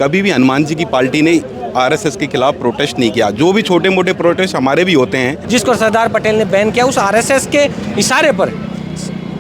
कभी भी हनुमान जी की पार्टी ने आरएसएस के खिलाफ प्रोटेस्ट नहीं किया। जो भी छोटे मोटे प्रोटेस्ट हमारे भी होते हैं, जिसको सरदार पटेल ने बैन किया, उस आरएसएस के इशारे पर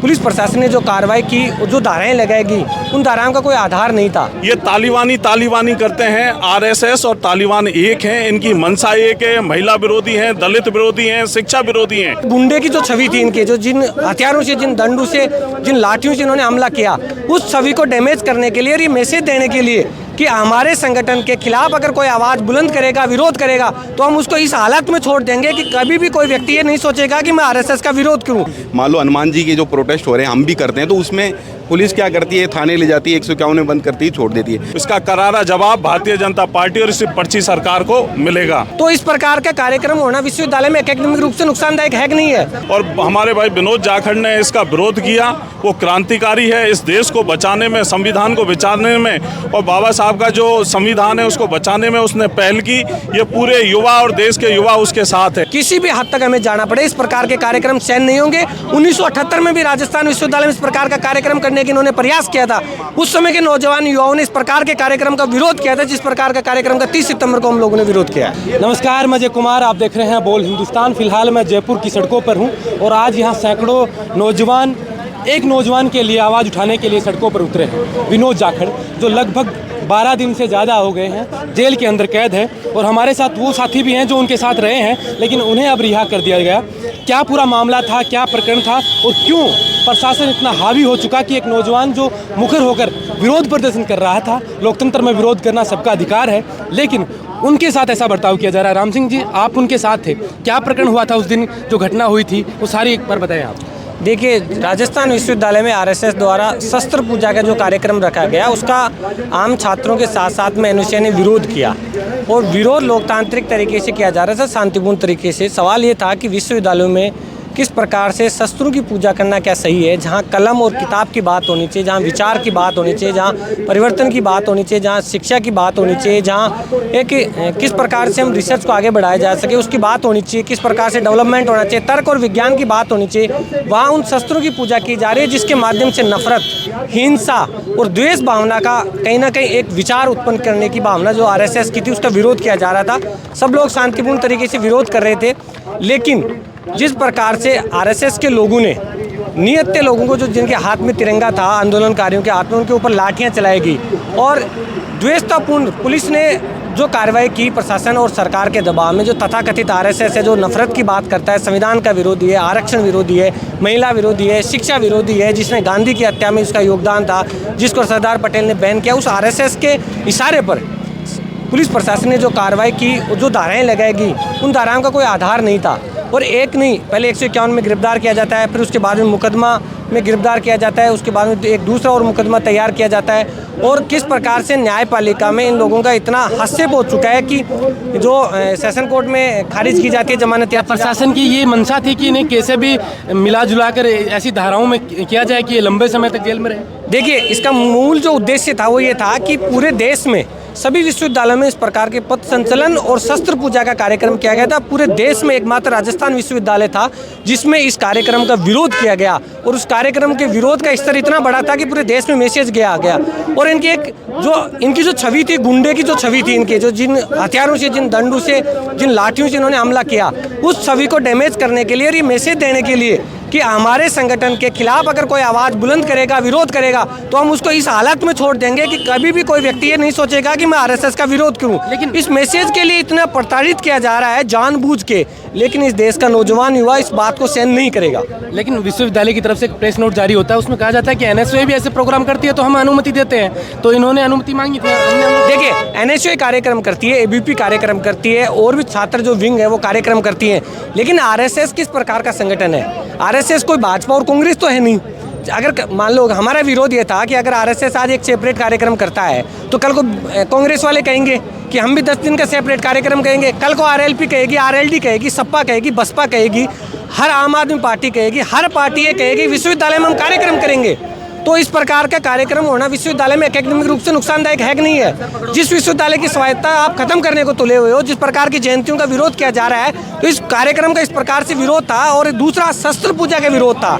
पुलिस प्रशासन ने जो कार्रवाई की, जो धाराएं लगाएगी, उन धाराओं का कोई आधार नहीं था। ये तालिबानी करते हैं। आरएसएस और तालिबान एक हैं, इनकी मंशा एक है। महिला विरोधी हैं, दलित विरोधी हैं, शिक्षा विरोधी हैं। गुंडे की जो छवि थी इनकी, जो जिन हथियारों से, जिन दंडों से, जिन लाठियों से इन्होंने हमला किया, उस छवि को डैमेज करने के लिए और ये मैसेज देने के लिए कि हमारे संगठन के खिलाफ अगर कोई आवाज़ बुलंद करेगा, विरोध करेगा, तो हम उसको इस हालत में छोड़ देंगे कि कभी भी कोई व्यक्ति ये नहीं सोचेगा कि मैं आरएसएस का विरोध करूं। मान लो हनुमान जी के जो प्रोटेस्ट हो रहे हैं हम भी करते हैं, तो उसमें पुलिस क्या करती है, थाने ले जाती है, 151 में बंद करती है, छोड़ देती है। इसका करारा जवाब भारतीय जनता पार्टी और इस पर्ची सरकार को मिलेगा। तो इस प्रकार का कार्यक्रम होना विश्वविद्यालय में एकेडमिक रूप से नुकसानदायक है कि नहीं है? और हमारे भाई विनोद जाखड़ ने इसका विरोध किया। वो क्रांतिकारी है, इस देश को बचाने में, संविधान को बचाने में और बाबा साहब का जो संविधान है उसको बचाने में उसने पहल की। ये पूरे युवा और देश के युवा उसके साथ है। किसी भी हद तक हमें जाना पड़े, इस प्रकार के कार्यक्रम सहन नहीं होंगे। 1978 में भी राजस्थान विश्वविद्यालय में इस प्रकार का कार्यक्रम करने की इन्होंने प्रयास किया था। उस समय के नौजवान युवाओं ने इस प्रकार के कार्यक्रम का विरोध किया था, जिस प्रकार का कार्यक्रम का 30 सितंबर को हम लोगों ने विरोध किया। नमस्कार, मैं अजय कुमार, आप देख रहे हैं बोल हिंदुस्तान। फिलहाल मैं जयपुर की सड़कों पर हूं और आज यहां सैकड़ों नौजवान एक नौजवान के लिए आवाज़ उठाने के लिए सड़कों पर उतरे हैं। विनोद जाखड़, जो लगभग 12 दिन से ज़्यादा हो गए हैं जेल के अंदर कैद है, और हमारे साथ वो साथी भी हैं जो उनके साथ रहे हैं, लेकिन उन्हें अब रिहा कर दिया गया। क्या पूरा मामला था, क्या प्रकरण था और क्यों प्रशासन इतना हावी हो चुका कि एक नौजवान जो मुखर होकर विरोध प्रदर्शन कर रहा था, लोकतंत्र में विरोध करना सबका अधिकार है, लेकिन उनके साथ ऐसा बर्ताव किया जा रहा है। राम सिंह जी, आप उनके साथ थे, क्या प्रकरण हुआ था उस दिन, जो घटना हुई थी, वो सारी एक बार बताएं आप। देखिए, राजस्थान विश्वविद्यालय में आरएसएस द्वारा शस्त्र पूजा का जो कार्यक्रम रखा गया, उसका आम छात्रों के साथ साथ में एनएसयूआई ने विरोध किया, और विरोध लोकतांत्रिक तरीके से किया जा रहा था, शांतिपूर्ण तरीके से। सवाल ये था कि विश्वविद्यालयों में किस प्रकार से शस्त्रों की पूजा करना क्या सही है, जहाँ कलम और किताब की बात होनी चाहिए, जहाँ विचार की बात होनी चाहिए, जहाँ परिवर्तन की बात होनी चाहिए, जहाँ शिक्षा की बात होनी चाहिए, जहाँ एक किस प्रकार से हम रिसर्च को आगे बढ़ाया जा सके उसकी बात होनी चाहिए, किस प्रकार से डेवलपमेंट होना चाहिए, तर्क और विज्ञान की बात होनी चाहिए, वहाँ उन शस्त्रों की पूजा की जा रही है जिसके माध्यम से नफरत, हिंसा और द्वेष भावना का कहीं ना कहीं एक विचार उत्पन्न करने की भावना जो आरएसएस की थी, उसका विरोध किया जा रहा था। सब लोग शांतिपूर्ण तरीके से विरोध कर रहे थे, लेकिन जिस प्रकार से आरएसएस के लोगों ने नियत लोगों को, जो जिनके हाथ में तिरंगा था, आंदोलनकारियों के हाथ में, उनके ऊपर लाठियां चलाई गई और द्वेषतापूर्ण पुलिस ने जो कार्रवाई की प्रशासन और सरकार के दबाव में, जो तथाकथित आरएसएस है, जो नफरत की बात करता है, संविधान का विरोधी है, आरक्षण विरोधी है, महिला विरोधी है, शिक्षा विरोधी है, जिसने गांधी की हत्या में उसका योगदान था, जिसको सरदार पटेल ने बैन किया, उस आरएसएस के इशारे पर पुलिस प्रशासन ने जो कार्रवाई की, जो धाराएं लगाएगी, उन धाराओं का कोई आधार नहीं था। और एक नहीं, पहले 151 में गिरफ्तार किया जाता है, फिर उसके बाद में मुकदमा में गिरफ्तार किया जाता है, उसके बाद में एक दूसरा और मुकदमा तैयार किया जाता है, और किस प्रकार से न्यायपालिका में इन लोगों का इतना हस्तक्षेप हो चुका है कि जो सेशन कोर्ट में खारिज की जाती है जमानत। या प्रशासन की ये मंशा थी कि इन्हें कैसे भी मिला जुला कर ऐसी धाराओं में किया जाए कि ये लंबे समय तक जेल में रहे। देखिए, इसका मूल जो उद्देश्य था वो ये था कि पूरे देश में सभी विश्वविद्यालयों में इस प्रकार के पथ संचलन और शस्त्र पूजा का कार्यक्रम किया गया था। पूरे देश में एकमात्र राजस्थान विश्वविद्यालय था जिसमें इस कार्यक्रम का विरोध किया गया, और उस कार्यक्रम के विरोध का स्तर इतना बड़ा था कि पूरे देश में मैसेज गया गया। और इनकी जो छवि थी, गुंडे की जो छवि थी इनकी, जो जिन हथियारों से, जिन दंडों से, जिन लाठियों से इन्होंने हमला किया, उस छवि को डैमेज करने के लिए और ये मैसेज देने के लिए कि हमारे संगठन के खिलाफ अगर कोई आवाज़ बुलंद करेगा, विरोध करेगा, तो हम उसको इस हालत में छोड़ देंगे कि कभी भी कोई व्यक्ति ये नहीं सोचेगा कि मैं आरएसएस का विरोध करूं। लेकिन इस मैसेज के लिए इतना प्रताड़ित किया जा रहा है जानबूझ के, लेकिन इस देश का नौजवान युवा इस बात को सहन नहीं करेगा। लेकिन विश्वविद्यालय की तरफ से एक प्रेस नोट जारी होता है, उसमें कहा जाता है कि एनएसयूआई भी ऐसे प्रोग्राम करती है तो हम अनुमति देते हैं, तो इन्होंने अनुमति मांगी थी। देखिए, एनएसयूआई कार्यक्रम करती है, एबीपी कार्यक्रम करती है, और भी छात्र जो विंग है वो कार्यक्रम करती है, लेकिन आरएसएस किस प्रकार का संगठन है? आरएसएस कोई भाजपा और कांग्रेस तो है नहीं। अगर मान लो हमारा विरोध ये था कि अगर आरएसएस आज एक सेपरेट कार्यक्रम करता है तो कल को कांग्रेस वाले कहेंगे कि हम भी 10 दिन का सेपरेट कार्यक्रम करेंगे, कल को आरएलपी कहेगी, आरएलडी कहेगी, सपा कहेगी, बसपा कहेगी, हर आम आदमी पार्टी कहेगी, हर पार्टी ये कहेगी विश्वविद्यालय में हम कार्यक्रम करेंगे। तो इस प्रकार का कार्यक्रम होना विश्वविद्यालय में एकेडमिक रूप से नुकसानदायक है कि नहीं है? जिस विश्वविद्यालय की स्वायत्ता आप खत्म करने को तुले हुए हो, जिस प्रकार की जयंतियों का विरोध किया जा रहा है, तो इस कार्यक्रम का इस प्रकार से विरोध था। और दूसरा शस्त्र पूजा का विरोध था।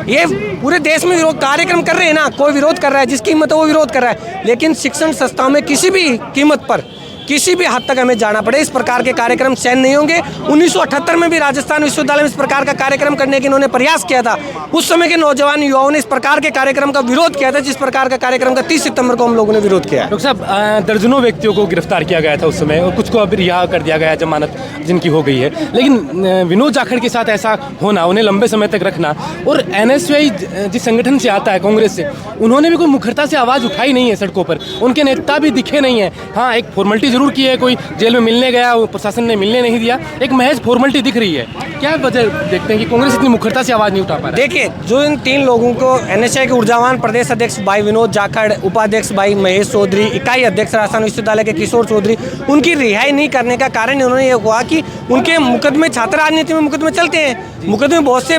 ये पूरे देश में विरोध कार्यक्रम कर रहे हैं ना, कोई विरोध कर रहा है, जिसकी हिम्मत है वो विरोध कर रहा है, लेकिन शिक्षण संस्थाओं में किसी भी कीमत पर किसी भी हद तक हमें जाना पड़े, इस प्रकार के कार्यक्रम सहन नहीं होंगे। 1978 में भी राजस्थान विश्वविद्यालय में इस प्रकार का कार्यक्रम करने की इन्होंने प्रयास किया था। उस समय के नौजवान युवाओं ने इस प्रकार के कार्यक्रम का विरोध किया था, जिस प्रकार का कार्यक्रम का 30 सितंबर को हम लोगों ने विरोध किया है। डॉक्टर साहब, दर्जनों व्यक्तियों को गिरफ्तार किया गया था उस समय और कुछ को अभी रिहा कर दिया गया है, जमानत जिनकी हो गई है, लेकिन विनोद जाखड़ के साथ ऐसा होना, उन्हें लंबे समय तक रखना, और NSY जिस संगठन से आता है, कांग्रेस से, उन्होंने भी कोई मुखरता से आवाज़ उठाई नहीं है सड़कों पर, उनके नेता भी दिखे नहीं है। हाँ, एक फॉर्मेलिटी जरूर की है, कोई जेल में मिलने गया, प्रशासन ने मिलने नहीं दिया, एक महज फॉर्मेलिटी दिख रही है। क्या वजह देखते हैं कि कांग्रेस इतनी मुखरता से आवाज़ नहीं उठा पा रहा? देखिए, जो इन 3 लोगों को NSY के ऊर्जावान प्रदेश अध्यक्ष भाई विनोद जाखड़, उपाध्यक्ष भाई महेश चौधरी, इकाई अध्यक्ष राजस्थान विश्वविद्यालय के किशोर चौधरी, उनकी रिहाई नहीं करने का कारण इन्होंने ये कहा कि उनके मुकदमे, छात्र राजनीति में मुकदमे चलते हैं, मुकदमे बहुत से,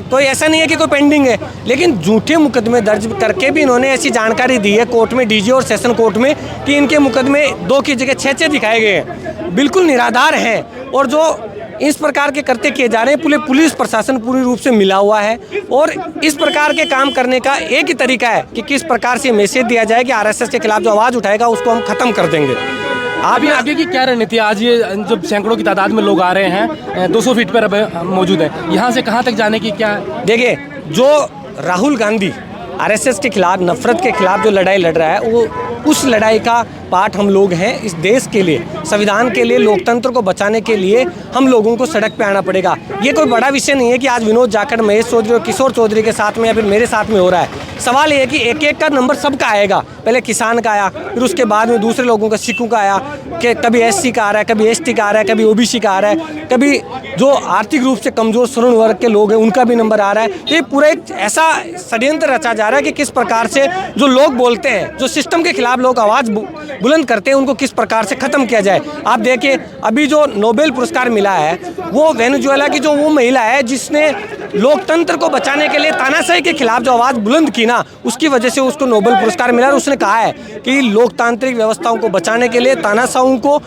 कोई ऐसा नहीं है कि कोई पेंडिंग है, लेकिन झूठे मुकदमे दर्ज करके भी इन्होंने ऐसी जानकारी दी है कोर्ट में, DG और सेशन कोर्ट में, कि इनके मुकदमे 2 की जगह 6 दिखाए गए हैं, बिल्कुल निराधार हैं। और जो इस प्रकार के करते किए जा रहे हैं, पुलिस प्रशासन पूरी रूप से मिला हुआ है, और इस प्रकार के काम करने का एक ही तरीका है कि किस प्रकार से मैसेज दिया जाए कि RSS के खिलाफ जो आवाज़ उठाएगा उसको हम खत्म कर देंगे। आप ये आगे की क्या रणनीति? आज ये जब सैकड़ों की तादाद में लोग आ रहे हैं, 200 फीट पर अब मौजूद हैं, यहाँ से कहाँ तक जाने की क्या? देखिए, जो राहुल गांधी RSS के खिलाफ, नफरत के खिलाफ जो लड़ाई लड़ रहा है, वो उस लड़ाई का पार्ट हम लोग हैं। इस देश के लिए, संविधान के लिए, लोकतंत्र को बचाने के लिए हम लोगों को सड़क पे आना पड़ेगा। ये कोई बड़ा विषय नहीं है कि आज विनोद जाखड़, महेश चौधरी और किशोर चौधरी के साथ में या फिर मेरे साथ में हो रहा है। सवाल ये है कि एक एक का नंबर सबका आएगा। पहले किसान का आया, फिर उसके बाद में दूसरे लोगों का, सिखों का आया, कि कभी SC का आ रहा है, कभी ST का आ रहा है, कभी OBC का आ रहा है, कभी जो आर्थिक रूप से कमजोर श्रवण वर्ग के लोग हैं उनका भी नंबर आ रहा है। तो ये पूरा एक ऐसा षड्यंत्र रचा जा रहा है कि किस प्रकार से जो लोग बोलते हैं, जो सिस्टम के खिलाफ लोग आवाज़ बुलंद करते हैं, उनको किस प्रकार से ख़त्म किया जाए। आप देखिए, अभी जो नोबेल पुरस्कार मिला है वो वेनेजुएला की जो वो महिला है जिसने लोकतंत्र को बचाने के लिए तानाशाही के खिलाफ जो आवाज़ बुलंद की ना, उसकी वजह से उसको नोबेल पुरस्कार मिला। और उसने कहा है कि लोकतांत्रिक व्यवस्थाओं को बचाने के लिए, तानाशाहों को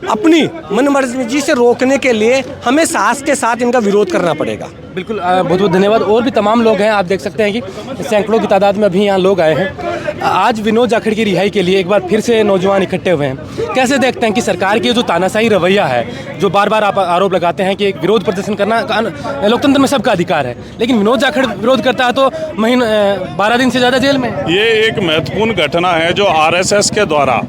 अपनी मनमर्जी से रोकने के लिए हमें साहस के साथ इनका विरोध करना पड़ेगा। बिल्कुल, बहुत बहुत धन्यवाद। और भी तमाम लोग हैं, आप देख सकते हैं कि सैकड़ों की तादाद में अभी यहाँ लोग आए हैं। आज विनोद जाखड़ की रिहाई के लिए एक बार फिर से नौजवान इकट्ठे हुए हैं। कैसे देखते हैं कि सरकार की जो तानाशाही रवैया है, जो बार बार आप आरोप लगाते हैं कि एक विरोध प्रदर्शन करना लोकतंत्र में सबका अधिकार है, लेकिन विनोद जाखड़ विरोध करता है तो 12 दिन से ज़्यादा जेल में। ये एक महत्वपूर्ण घटना है जो RSS के द्वारा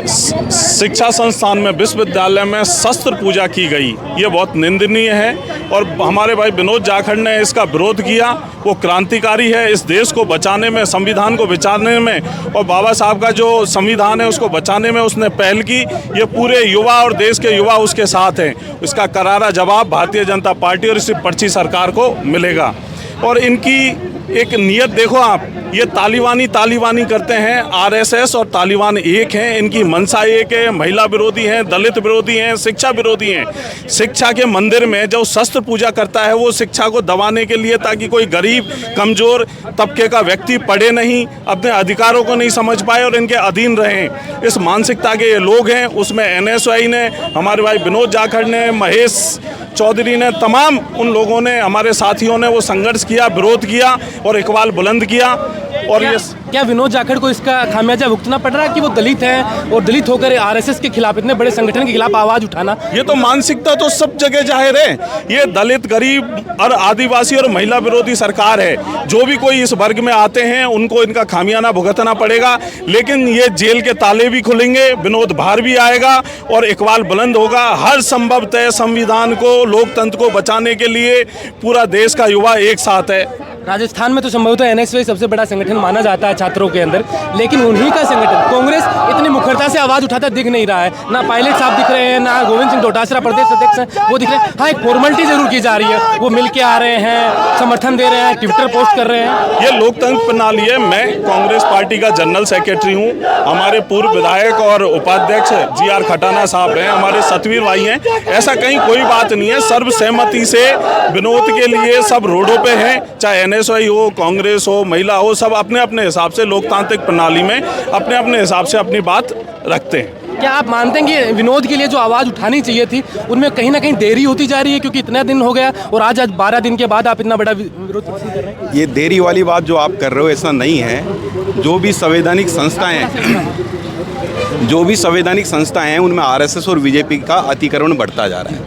शिक्षा संस्थान में, विश्वविद्यालय में शस्त्र पूजा की गई, ये बहुत निंदनीय है। और हमारे भाई विनोद जाखड़ ने इसका विरोध किया। वो क्रांतिकारी है, इस देश को बचाने में, संविधान को बचाने में, और बाबा साहब का जो संविधान है उसको बचाने में उसने पहल की। ये पूरे युवा और देश के युवा उसके साथ हैं। इसका करारा जवाब भारतीय जनता पार्टी और इसी पर्ची सरकार को मिलेगा। और इनकी एक नियत देखो आप, ये तालिबानी करते हैं। RSS और तालिबान एक हैं, इनकी मंशा एक है। महिला विरोधी हैं, दलित विरोधी हैं, शिक्षा विरोधी हैं। शिक्षा के मंदिर में जो शस्त्र पूजा करता है वो शिक्षा को दबाने के लिए, ताकि कोई गरीब कमज़ोर तबके का व्यक्ति पढ़े नहीं, अपने अधिकारों को नहीं समझ पाए और इनके अधीन रहें। इस मानसिकता के ये लोग हैं। उसमें NSY ने, हमारे भाई विनोद जाखड़ ने, महेश चौधरी ने, तमाम उन लोगों ने, हमारे साथियों ने वो संघर्ष किया, विरोध किया और इकबाल बुलंद किया। और ये क्या विनोद जाखड़ को इसका खामियाजा भुगतना पड़ रहा है कि वो दलित हैं और दलित होकर RSS के खिलाफ, इतने बड़े संगठन के खिलाफ आवाज़ उठाना? ये तो मानसिकता तो सब जगह जाहिर है। ये दलित, गरीब और आदिवासी और महिला विरोधी सरकार है। जो भी कोई इस वर्ग में आते हैं उनको इनका खामियाना भुगतना पड़ेगा। लेकिन ये जेल के ताले भी खुलेंगे, विनोद बाहर भी आएगा और इकबाल बुलंद होगा। हर संभवतः संविधान को, लोकतंत्र को बचाने के लिए पूरा देश का युवा एक साथ है। राजस्थान में तो संभवतः NSY सबसे बड़ा संगठन माना जाता है छात्रों के अंदर, लेकिन उन्हीं का संगठन कांग्रेस इतनी मुखरता से आवाज़ उठाता दिख नहीं रहा है। ना पायलट साहब दिख रहे हैं, ना गोविंद सिंह डोटासरा प्रदेश अध्यक्ष हैं, वो दिख रहे हैं। हाँ, एक फॉर्मेलिटी जरूर की जा रही है, वो मिल के आ रहे हैं, समर्थन दे रहे हैं, ट्विटर पोस्ट कर रहे हैं। ये लोकतंत्र प्रणाली है। मैं कांग्रेस पार्टी का जनरल सेक्रेटरी हूँ। हमारे पूर्व विधायक और उपाध्यक्ष GR खटाना साहब हैं, हमारे सतवीर भाई हैं। ऐसा कहीं कोई बात नहीं है। सर्वसहमति से विनोद के लिए सब रोडों पे हैं, चाहे NSY हो, कांग्रेस हो, महिला हो, सब अपने अपने हिसाब से लोकतांत्रिक प्रणाली में अपने अपने हिसाब से अपनी बात रखते हैं। क्या आप मानते हैं कि विनोद के लिए जो आवाज़ उठानी चाहिए थी उनमें कहीं ना कहीं देरी होती जा रही है, क्योंकि इतने दिन हो गया और आज 12 दिन के बाद आप इतना बड़ा विरोध प्रदर्शन कर रहे हैं? ये देरी वाली बात जो आप कर रहे हो ऐसा नहीं है। जो भी संवैधानिक संस्थाएं हैं उनमें आरएसएस और बीजेपी का अतिक्रमण बढ़ता जा रहा है।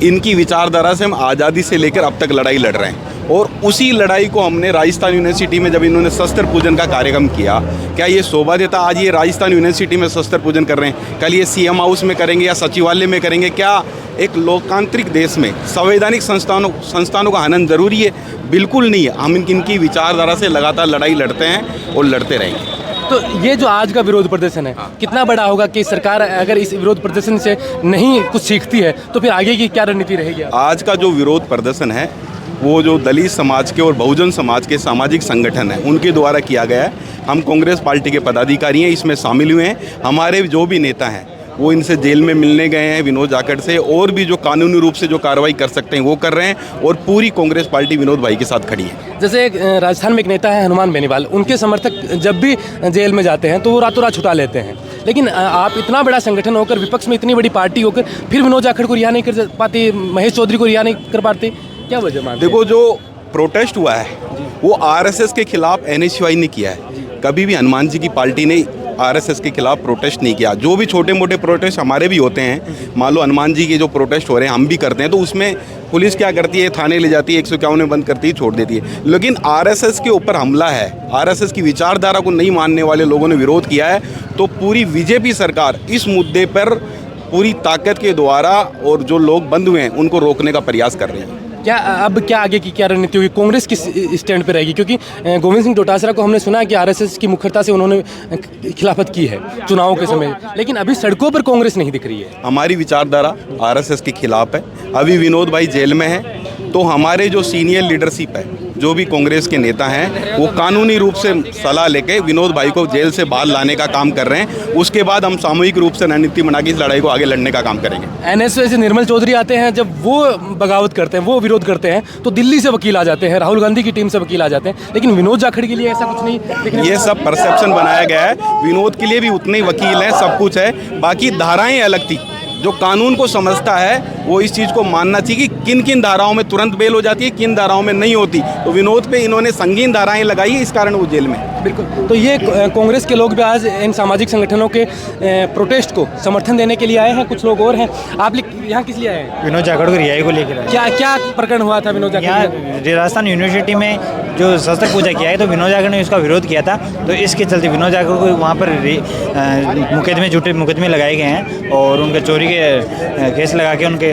इनकी विचारधारा से हम आज़ादी से लेकर अब तक लड़ाई लड़ रहे हैं और उसी लड़ाई को हमने राजस्थान यूनिवर्सिटी में जब इन्होंने शस्त्र पूजन का कार्यक्रम किया, क्या ये शोभा देता? आज ये राजस्थान यूनिवर्सिटी में शस्त्र पूजन कर रहे हैं, कल ये सीएम हाउस में करेंगे या सचिवालय में करेंगे। क्या एक लोकतांत्रिक देश में संवैधानिक संस्थानों का हनन जरूरी है? बिल्कुल नहीं है। हम इनकी विचारधारा से लगातार लड़ाई लड़ते हैं और लड़ते रहेंगे। तो ये जो आज का विरोध प्रदर्शन है कितना बड़ा होगा कि सरकार अगर इस विरोध प्रदर्शन से नहीं कुछ सीखती है तो फिर आगे की क्या रणनीति रहेगी? आज का जो विरोध प्रदर्शन है वो जो दलित समाज के और बहुजन समाज के सामाजिक संगठन हैं उनके द्वारा किया गया है। हम कांग्रेस पार्टी के पदाधिकारी हैं, इसमें शामिल हुए हैं। हमारे जो भी नेता हैं वो इनसे जेल में मिलने गए हैं विनोद जाखड़ से, और भी जो कानूनी रूप से जो कार्रवाई कर सकते हैं वो कर रहे हैं और पूरी कांग्रेस पार्टी विनोद भाई के साथ खड़ी है। जैसे एक राजस्थान में एक नेता है हनुमान बेनीवाल, उनके समर्थक जब भी जेल में जाते हैं तो वो रातों रात छुटा लेते हैं, लेकिन आप इतना बड़ा संगठन होकर, विपक्ष में इतनी बड़ी पार्टी होकर फिर विनोद जाखड़ को रिहा नहीं कर पाते, महेश चौधरी को रिहा नहीं कर पाते, क्या वजह मानते हैं? देखो, जो प्रोटेस्ट हुआ है वो आरएसएस के खिलाफ एनएसयूआई ने किया है। कभी भी हनुमान जी की पार्टी ने आरएसएस के खिलाफ प्रोटेस्ट नहीं किया। जो भी छोटे मोटे प्रोटेस्ट हमारे भी होते हैं, मान लो हनुमान जी के जो प्रोटेस्ट हो रहे हैं हम भी करते हैं, तो उसमें पुलिस क्या करती है, थाने ले जाती है, 151 में बंद करती है, छोड़ देती है। लेकिन आरएसएस के ऊपर हमला है, आरएसएस की विचारधारा को नहीं मानने वाले लोगों ने विरोध किया है, तो पूरी बीजेपी सरकार इस मुद्दे पर पूरी ताकत के द्वारा और जो लोग बंद हुए हैं उनको रोकने का प्रयास कर रही है। क्या अब क्या आगे की क्या रणनीति होगी? कांग्रेस किस स्टैंड पे रहेगी? क्योंकि गोविंद सिंह डोटासरा को हमने सुना है कि आरएसएस की मुखरता से उन्होंने खिलाफत की है चुनावों के समय, लेकिन अभी सड़कों पर कांग्रेस नहीं दिख रही है। हमारी विचारधारा आरएसएस के खिलाफ है। अभी विनोद भाई जेल में है, तो हमारे जो सीनियर लीडरशिप है, जो भी कांग्रेस के नेता हैं, वो कानूनी रूप से सलाह लेके विनोद भाई को जेल से बाहर लाने का काम कर रहे हैं। उसके बाद हम सामूहिक रूप से रणनीति बना के इस लड़ाई को आगे लड़ने का काम करेंगे। एनएसयूआई से निर्मल चौधरी आते हैं, जब वो बगावत करते हैं, वो विरोध करते हैं, तो दिल्ली से वकील आ जाते हैं, राहुल गांधी की टीम से वकील आ जाते हैं, लेकिन विनोद जाखड़ के लिए ऐसा कुछ नहीं। ये सब परसेप्शन बनाया गया है। विनोद के लिए भी उतने ही वकील हैं, सब कुछ है, बाकी धाराएं अलग थी। जो कानून को समझता है वो इस चीज़ को मानना चाहिए कि किन किन धाराओं में तुरंत बेल हो जाती है, किन धाराओं में नहीं होती। तो विनोद पे इन्होंने संगीन धाराएं लगाई है, इस कारण वो जेल में। बिल्कुल। तो ये कांग्रेस के लोग भी आज इन सामाजिक संगठनों के प्रोटेस्ट को समर्थन देने के लिए आए हैं, कुछ लोग और हैं। आप यहाँ किस लिए आए हैं? विनोद जाखड़ को रिहाई को लेकर आए। क्या क्या प्रकरण हुआ था विनोद जाखड़? यहाँ राजस्थान यूनिवर्सिटी में जो शस्त्र पूजा किया है, तो विनोद जाखड़ ने उसका विरोध किया था, तो इसके चलते विनोद जाखड़ को वहाँ पर झूठे मुकदमे लगाए गए हैं और उनके चोरी के केस लगा के उनके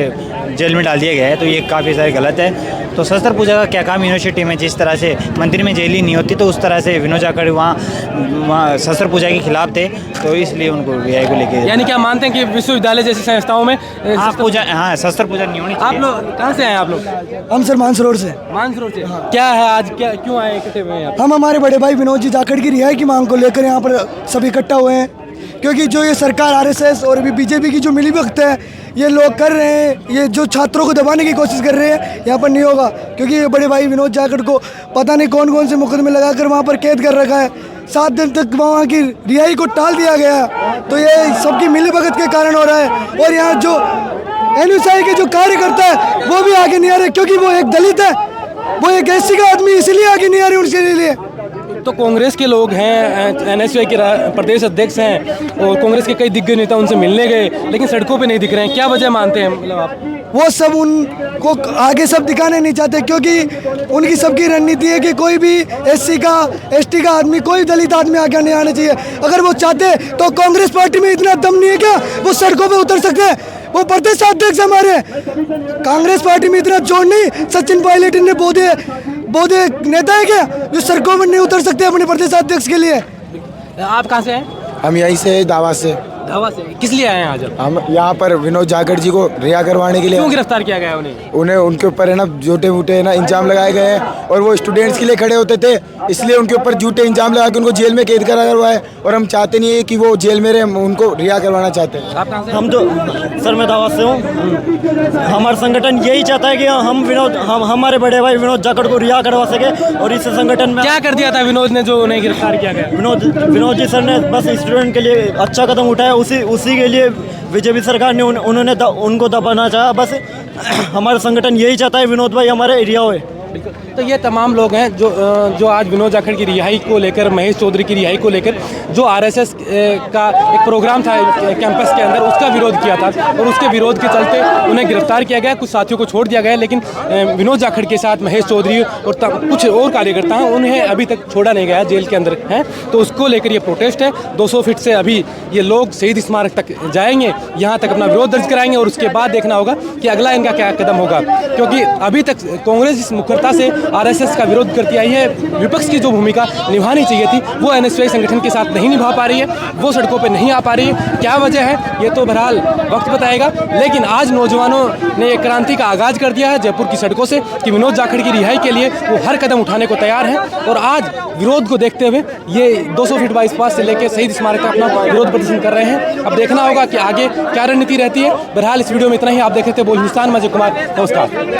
जेल में डाल दिया गया है। तो ये काफ़ी सारे गलत है। तो शस्त्र पूजा का क्या काम यूनिवर्सिटी में? जिस तरह से मंदिर में जेल ही नहीं होती, तो उस तरह से विनोद जाखड़ वहाँ शस्त्र पूजा के खिलाफ थे, तो इसलिए उनको रिहाई को लेके। यानी क्या मानते हैं कि विश्वविद्यालय जैसी संस्थाओं में शस्त्र पूजा नहीं होनी चाहिए? आप लोग कहाँ से आए? आप लोग? हम सर मानसरोवर से। मानसरोवर से। क्या है आज, क्या क्यों आए इकट्ठे हुए हैं? हम हमारे बड़े भाई विनोद जी जाखड़ की रिहाई की मांग को लेकर यहाँ पर सब इकट्ठा हुए हैं, क्योंकि जो ये सरकार आरएसएस और अभी बीजेपी की जो मिलीभगत है ये लोग कर रहे हैं, ये जो छात्रों को दबाने की कोशिश कर रहे हैं, यहाँ पर नहीं होगा। क्योंकि ये बड़े भाई विनोद जाखड़ को पता नहीं कौन कौन से मुकदमे लगाकर वहाँ पर कैद कर रखा है, 7 दिन तक वहाँ की रिहाई को टाल दिया गया। तो ये सबकी मिलीभगत के कारण हो रहा है। और यहाँ जो एनएसयूआई के जो कार्यकर्ता है वो भी आगे नहीं आ रहे, क्योंकि वो एक दलित है, वो एक एससी का आदमी, इसलिए आगे नहीं आ रहे उनके लिए। तो कांग्रेस के लोग हैं, एनएसयूआई के प्रदेश अध्यक्ष हैं और कांग्रेस के कई दिग्गज नेता उनसे मिलने गए, लेकिन सड़कों पे नहीं दिख रहे हैं। क्या वजह मानते हैं? मतलब आप वो सब उनको आगे सब दिखाने नहीं चाहते, क्योंकि उनकी सबकी रणनीति है कि कोई भी एससी का, एसटी का आदमी, कोई दलित आदमी आगे नहीं आना चाहिए। अगर वो चाहते तो कांग्रेस पार्टी में इतना दम नहीं है क्या वो सड़कों पे उतर सकते हैं? वो प्रदेश अध्यक्ष हमारे, कांग्रेस पार्टी में इतना जोर नहीं। सचिन पायलट ने बोधे नेता है क्या जो सड़कों में नहीं उतर सकते अपने प्रदेश अध्यक्ष के लिए? आप कहाँ से हैं? हम यहीं से दावा से। धावा से। किस लिए आए हैं आज? हम यहाँ पर विनोद जाखड़ जी को रिहा करवाने के लिए। क्यों गिरफ्तार किया गया उन्हें? उनके ऊपर है ना झूठे मूठे ना इंजाम लगाए गए हैं, और वो स्टूडेंट्स के लिए खड़े होते थे इसलिए उनके ऊपर झूठे इंजाम लगा के उनको जेल में कैद करा हुआ है और हम चाहते नहीं है कि वो जेल में रहे, उनको रिहा करवाना चाहते हैं। आप कहाँ से? हम तो सर मैं दावा से हूँ। हमारा संगठन यही चाहता है कि हम हमारे बड़े भाई विनोद जाखड़ को रिहा करवा सके और इस संगठन में क्या कर दिया था विनोद ने जो उन्हें गिरफ्तार किया गया? विनोद जी सर ने बस स्टूडेंट के लिए अच्छा कदम उठाया, उसी के लिए बीजेपी सरकार ने उनको दबाना चाहा। बस हमारा संगठन यही चाहता है विनोद भाई हमारे एरिया होए। तो ये तमाम लोग हैं जो आज विनोद जाखड़ की रिहाई को लेकर, महेश चौधरी की रिहाई को लेकर जो आरएसएस का एक प्रोग्राम था कैंपस के अंदर, उसका विरोध किया था और उसके विरोध के चलते उन्हें गिरफ्तार किया गया, कुछ साथियों को छोड़ दिया गया। लेकिन विनोद जाखड़ के साथ महेश चौधरी और कुछ और कार्यकर्ता हैं, उन्हें अभी तक छोड़ा नहीं गया, जेल के अंदर हैं। तो उसको लेकर ये प्रोटेस्ट है। 200 फीट से अभी ये लोग शहीद स्मारक तक जाएंगे, यहाँ तक अपना विरोध दर्ज कराएंगे और उसके बाद देखना होगा कि अगला इनका क्या कदम होगा। क्योंकि अभी तक कांग्रेस जिस मुखरता से आरएसएस का विरोध करती आई है, विपक्ष की जो भूमिका निभानी चाहिए थी वो एनएसयूआई संगठन के साथ नहीं निभा पा रही है, वो सड़कों पे नहीं आ पा रही है। क्या वजह है ये तो बहरहाल वक्त बताएगा। लेकिन आज नौजवानों ने एक क्रांति का आगाज कर दिया है जयपुर की सड़कों से कि विनोद जाखड़ की रिहाई के लिए वो हर कदम उठाने को तैयार हैं। और आज विरोध को देखते हुए ये 200 फीट बाईपास से लेकर शहीद स्मारक तक अपना विरोध प्रदर्शन कर रहे हैं। अब देखना होगा कि आगे क्या रणनीति रहती है। बहरहाल इस वीडियो में इतना ही। आप देख रहे थे बोल हिंदुस्तान, मैं अजय कुमार, नमस्कार।